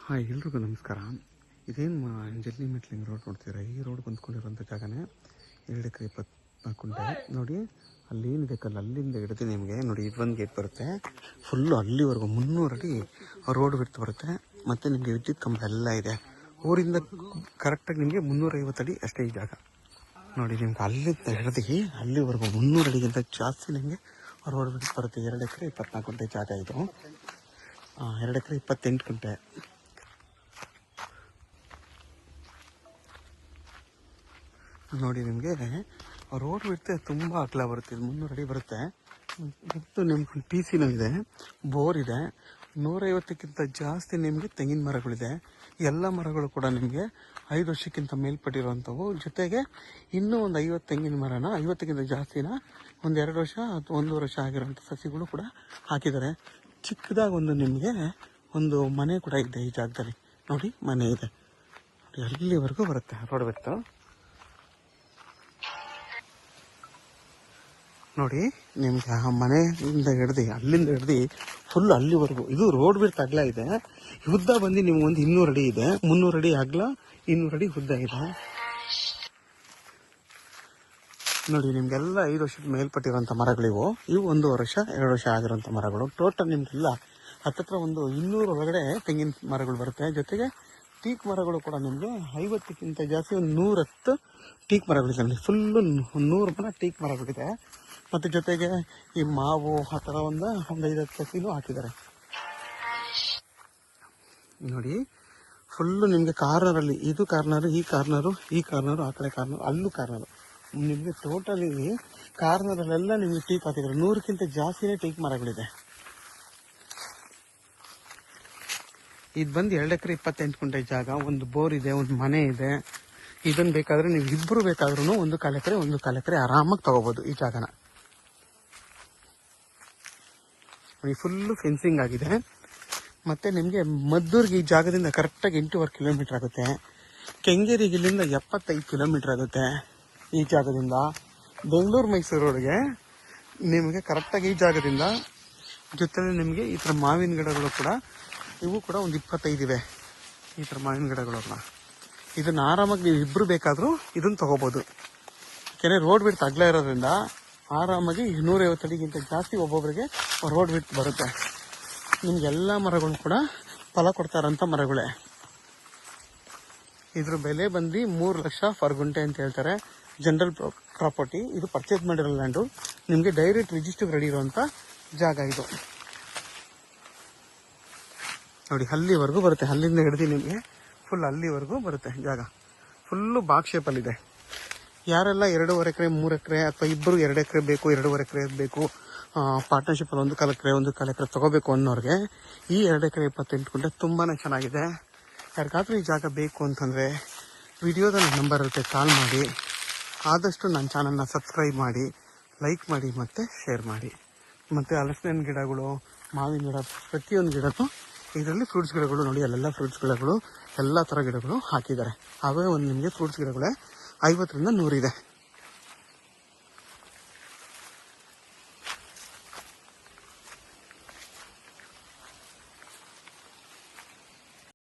Hi, ಎಲ್ರಿಗೂ ನಮಸ್ಕಾರ. ಇದೇನು ಜಲ್ಲಿ ಮೆಟ್ಲಿಂಗ್ ರೋಡ್ ನೋಡ್ತೀರಾ? ಈ ರೋಡ್ ಬಂದ್ಕೊಂಡಿರೋಂಥ ಜಾಗನೇ 2 ಎಕರೆ 24 ಗುಂಟೆ. ನೋಡಿ ಅಲ್ಲೇನಿದೆ ಕಲ್ಲು, ಅಲ್ಲಿಂದ ಹಿಡಿದು ನಿಮಗೆ ನೋಡಿ ಇದೊಂದು ಗೇಟ್ ಬರುತ್ತೆ. ಫುಲ್ಲು ಅಲ್ಲಿವರೆಗೂ 300 ಅಡಿ ರೋಡ್ ಬಿಡ್ತು ಬರುತ್ತೆ. ಮತ್ತು ನಿಮಗೆ ವಿದ್ಯುತ್ ಕಂಬ ಎಲ್ಲ ಇದೆ. ಊರಿಂದ ಕರೆಕ್ಟಾಗಿ ನಿಮಗೆ 350 ಅಡಿ ಅಷ್ಟೇ ಈ ಜಾಗ. ನೋಡಿ ನಿಮ್ಗೆ ಅಲ್ಲಿಂದ ಹಿಡಿದು ಅಲ್ಲಿವರೆಗೂ 300 ಅಡಿಗಿಂತ ಜಾಸ್ತಿ ನಿಮಗೆ ರೋಡ್ ಬಿಟ್ಟು ಬರುತ್ತೆ. 2 ಎಕರೆ 24 ಗುಂಟೆ ಜಾಗ ಇದು. 2 ಎಕರೆ 28 ಗುಂಟೆ. ನೋಡಿ ನಿಮಗೆ ರೋಡ್ ಬಿಡುತ್ತೆ, ತುಂಬ ಅಗಲ ಬರುತ್ತೆ. ಇದು 300 ಅಡಿ ಬರುತ್ತೆ. ಮತ್ತು ನಿಮ್ಗೆ TCನೂ ಇದೆ, ಬೋರ್ ಇದೆ. 150ಕ್ಕಿಂತ ಜಾಸ್ತಿ ನಿಮಗೆ ತೆಂಗಿನ ಮರಗಳಿದೆ. ಎಲ್ಲ ಮರಗಳು ಕೂಡ ನಿಮಗೆ 5 ವರ್ಷಕ್ಕಿಂತ ಮೇಲ್ಪಟ್ಟಿರುವಂಥವು. ಜೊತೆಗೆ ಇನ್ನೂ ಒಂದು 50 ತೆಂಗಿನ ಮರನ, 50ಕ್ಕಿಂತ ಜಾಸ್ತಿನ ಒಂದು 2 ವರ್ಷ ಅಥವಾ 1 ವರ್ಷ ಆಗಿರೋಂಥ ಸಸಿಗಳು ಕೂಡ ಹಾಕಿದ್ದಾರೆ. ಚಿಕ್ಕದಾಗಿ ನಿಮಗೆ ಒಂದು ಮನೆ ಕೂಡ ಇದೆ ಈ ಜಾಗದಲ್ಲಿ. ನೋಡಿ ಮನೆ ಇದೆ, ನೋಡಿ ಅಲ್ಲಿವರೆಗೂ ಬರುತ್ತೆ ರೋಡ್ ಬಿಟ್ಟು. ನೋಡಿ ನಿಮ್ಗೆ ಆ ಮನೆಯಿಂದ ಹಿಡ್ದು ಅಲ್ಲಿಂದ ಹಿಡ್ದು ಫುಲ್ ಅಲ್ಲಿವರೆಗೂ ಇದು ರೋಡ್ ಬಿಟ್ಟು ಅಗಲ ಇದೆ. ಉದ್ದ ಬಂದು ನಿಮ್ಗೊಂದು 200 ಅಡಿ ಇದೆ. 300 ಅಡಿ ಅಗಲ, 200 ಅಡಿ ಉದ್ದ ಇದೆ. ನೋಡಿ ನಿಮ್ಗೆಲ್ಲ 5 ವರ್ಷದ ಮೇಲ್ಪಟ್ಟಿರೋಂಥ ಮರಗಳಿವು. ಇವು 1 ವರ್ಷ 2 ವರ್ಷ ಆಗಿರೋಂಥ ಮರಗಳು. ಟೋಟಲ್ ನಿಮ್ಗೆಲ್ಲ ಹತ್ತತ್ರ ಒಂದು 200 ಒಳಗಡೆ ತೆಂಗಿನ ಮರಗಳು ಬರುತ್ತೆ. ಜೊತೆಗೆ ಟೀಕ್ ಮರಗಳು ಕೂಡ ನಿಮಗೆ 50ಕ್ಕಿಂತ ಜಾಸ್ತಿ ಒಂದು 110 ಟೀಕ್ ಮರಗಳಿದೆ. ಫುಲ್ಲು 100 ಮರ ಟೀಕ್ ಮರಗಳಿದೆ. ಮತ್ತು ಜೊತೆಗೆ ಈ ಮಾವು ಆ ಥರ ಒಂದು 5 ಸಸಿನೂ ಹಾಕಿದ್ದಾರೆ. ನೋಡಿ ಫುಲ್ಲು ನಿಮಗೆ ಕಾರ್ನರಲ್ಲಿ, ಇದು ಕಾರ್ನರು, ಈ ಕಾರ್ನರು, ಈ ಕಾರ್ನರು, ಆ ಕಡೆ ಕಾರ್ನರು, ಅಲ್ಲೂ ಕಾರ್ನರು. ನಿಮಗೆ ಟೋಟಲಿ ಕಾರ್ನರಲ್ಲೆಲ್ಲ ನಿಮಗೆ ಟೀಕ್ ಹಾಕಿದ್ದಾರೆ. 100ಕ್ಕಿಂತ ಜಾಸ್ತಿನೇ ಟೀಕ್ ಮರಗಳಿದೆ. ಇದು ಬಂದು 2 ಎಕರೆ 28 ಗುಂಟೆ ಜಾಗ. ಒಂದು ಬೋರ್ ಇದೆ, ಒಂದು ಮನೆ ಇದೆ. ಇದನ್ನು ಬೇಕಾದರೆ ನೀವು ಇಬ್ಬರು ಬೇಕಾದ್ರೂ 1 ಎಕರೆ 1 ಎಕರೆ ಆರಾಮಾಗಿ ತಗೋಬೋದು ಈ ಜಾಗನ. ಫುಲ್ಲು ಫೆನ್ಸಿಂಗ್ ಆಗಿದೆ. ಮತ್ತು ನಿಮಗೆ ಮದ್ದೂರಿಗೆ ಈ ಜಾಗದಿಂದ ಕರೆಕ್ಟಾಗಿ 8.5 ಕಿಲೋಮೀಟ್ರ್ ಆಗುತ್ತೆ. ಕೆಂಗೇರಿಗೆ ಇಲ್ಲಿಂದ 75 ಕಿಲೋಮೀಟ್ರ್ ಆಗುತ್ತೆ ಈ ಜಾಗದಿಂದ. ಬೆಂಗಳೂರು ಮೈಸೂರು ರೋಡ್ಗೆ ನಿಮಗೆ ಕರೆಕ್ಟಾಗಿ ಈ ಜಾಗದಿಂದ. ಜೊತೆಲಿ ನಿಮಗೆ ಈ ಥರ ಮಾವಿನ ಗಿಡಗಳು ಕೂಡ, ಇವು ಕೂಡ ಒಂದು 25 ಇವೆ ಈ ಥರ ಮಾವಿನ ಗಿಡಗಳು. ಇದನ್ನು ಆರಾಮಾಗಿ ನೀವು ಇಬ್ಬರು ಬೇಕಾದರೂ ಇದನ್ನು ತೊಗೋಬೋದು. ಯಾಕೆಂದರೆ ರೋಡ್ ಬಿಡ್ತು ಅಗಲ ಇರೋದ್ರಿಂದ ಆರಾಮಾಗಿ 150 ಅಡಿಗಿಂತ ಜಾಸ್ತಿ ಒಬ್ಬೊಬ್ಬರಿಗೆ ರೋಡ್ ಬಿಟ್ಟು ಬರುತ್ತೆ. ನಿಮಗೆಲ್ಲ ಮರಗಳು ಕೂಡ ಫಲ ಕೊಡ್ತಾರಂಥ ಮರಗಳೇ. ಇದ್ರ ಬೆಲೆ ಬಂದು 3 ಲಕ್ಷ ಪರ್ ಗುಂಟೆ ಅಂತ ಹೇಳ್ತಾರೆ. ಜನರಲ್ ಪ್ರಾಪರ್ಟಿ ಇದು. ಪರ್ಚೇಸ್ ಮಾಡಿರೋ ಲ್ಯಾಂಡು. ನಿಮಗೆ ಡೈರೆಕ್ಟ್ ರಿಜಿಸ್ಟರ್ ರೆಡಿ ಇರುವಂಥ ಜಾಗ ಇದು. ನೋಡಿ ಅಲ್ಲಿವರೆಗೂ ಬರುತ್ತೆ. ಅಲ್ಲಿಂದ ಹಿಡಿದು ನಿಮಗೆ ಫುಲ್ ಅಲ್ಲಿವರೆಗೂ ಬರುತ್ತೆ ಜಾಗ. ಫುಲ್ಲು ಬಾಕ್ಸ್ ಶೇಪಲ್ಲಿದೆ. ಯಾರೆಲ್ಲ 2.5 ಎಕರೆ 3 ಎಕರೆ ಅಥವಾ ಇಬ್ಬರು 2 ಎಕರೆ ಬೇಕು, 2.5 ಎಕರೆ ಬೇಕು, ಪಾರ್ಟ್ನರ್ಶಿಪ್ಪಲ್ಲಿ 1 ಎಕರೆ 1 ಎಕರೆ ತೊಗೋಬೇಕು ಅನ್ನೋರಿಗೆ ಈ 2 ಎಕರೆ 28 ಗುಂಟೆ ತುಂಬಾ ಚೆನ್ನಾಗಿದೆ. ಯಾರಿಗಾದ್ರೂ ಈ ಜಾಗ ಬೇಕು ಅಂತಂದರೆ ವಿಡಿಯೋದಲ್ಲಿ ನಂಬರ್ ಇರುತ್ತೆ, ಕಾಲ್ ಮಾಡಿ. ಆದಷ್ಟು ನನ್ನ ಚಾನಲ್ನ ಸಬ್ಸ್ಕ್ರೈಬ್ ಮಾಡಿ, ಲೈಕ್ ಮಾಡಿ ಮತ್ತು ಶೇರ್ ಮಾಡಿ. ಮತ್ತು ಹಲಸಿನ ಗಿಡಗಳು, ಮಾವಿನ ಗಿಡ, ಪ್ರತಿಯೊಂದು ಗಿಡಕ್ಕೂ ಇದರಲ್ಲಿ ಫ್ರೂಟ್ಸ್ ಗಿಡಗಳು ನೋಡಿ, ಅಲ್ಲೆಲ್ಲ ಫ್ರೂಟ್ಸ್ ಗಿಡಗಳು, ಎಲ್ಲ ಥರ ಗಿಡಗಳು ಹಾಕಿದ್ದಾರೆ. ಅವೇ ಒಂದು ನಿಮಗೆ ಫ್ರೂಟ್ಸ್ ಗಿಡಗಳೇ 50ರಿಂದ 100 ಇದೆ.